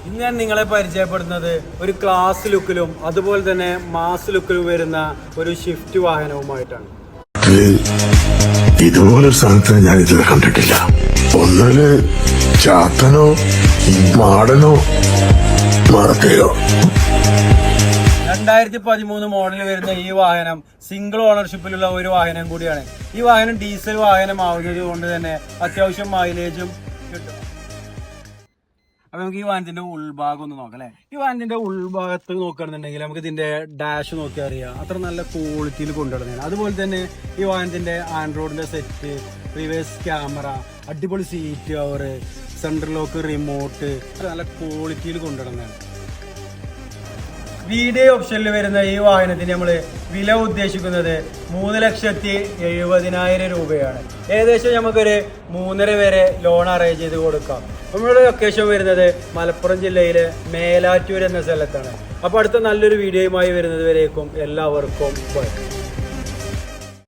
ഇന്ന് ഞാൻ നിങ്ങളെ പരിചയപ്പെടുന്നത് ഒരു ക്ലാസ് ലുക്കിലും അതുപോലെ തന്നെ മാസ് ലുക്കിലും വരുന്ന ഒരു ഷിഫ്റ്റ് വാഹനവുമായിട്ടാണ്. ഇതുപോലൊരു സാധനത്തിന് ഞാൻ ഇതുവരെ കണ്ടിട്ടില്ല. ഒന്നില് ചാത്തനോ മാടനോ മറക്കയോ. 2013 മോഡൽ വരുന്ന ഈ വാഹനം സിംഗിൾ ഓണർഷിപ്പിലുള്ള ഒരു വാഹനം കൂടിയാണ്. ഈ വാഹനം ഡീസൽ വാഹനമാവുന്നത് കൊണ്ട് തന്നെ അത്യാവശ്യം മൈലേജും കിട്ടും. അപ്പൊ നമുക്ക് ഈ വാഹനത്തിന്റെ ഉൾഭാഗം ഒന്ന് നോക്കാം അല്ലെ. ഈ വാഹനത്തിന്റെ ഉൾഭാഗത്ത് നോക്കുകയാണെന്നുണ്ടെങ്കിൽ നമുക്ക് ഇതിന്റെ ഡാഷ് നോക്കി അറിയാം, അത്ര നല്ല ക്വാളിറ്റിയിൽ കൊണ്ടുവരുന്നതാണ്. അതുപോലെ തന്നെ ഈ വാഹനത്തിന്റെ ആൻഡ്രോയിഡിന്റെ സെറ്റ്, റിവേഴ്സ് ക്യാമറ, അടിപൊളി seat cover, central lock, remote നല്ല ക്വാളിറ്റിയിൽ കൊണ്ടുവരുന്നതാണ്. വീഡിയോ ഓപ്ഷനിൽ വരുന്ന ഈ വാഹനത്തിന് നമ്മൾ വില ഉദ്ദേശിക്കുന്നത് 3,70,000 രൂപയാണ്. ഏകദേശം നമുക്കൊരു 3.5 വരെ ലോൺ അറേഞ്ച് ചെയ്ത് കൊടുക്കാം. നമ്മുടെ ലൊക്കേഷൻ വരുന്നത് മലപ്പുറം ജില്ലയിലെ മേലാറ്റൂർ എന്ന സ്ഥലത്താണ്. അപ്പോൾ അടുത്ത നല്ലൊരു വീഡിയോയുമായി വരുന്നത് വരേക്കും എല്ലാവർക്കും ബൈ.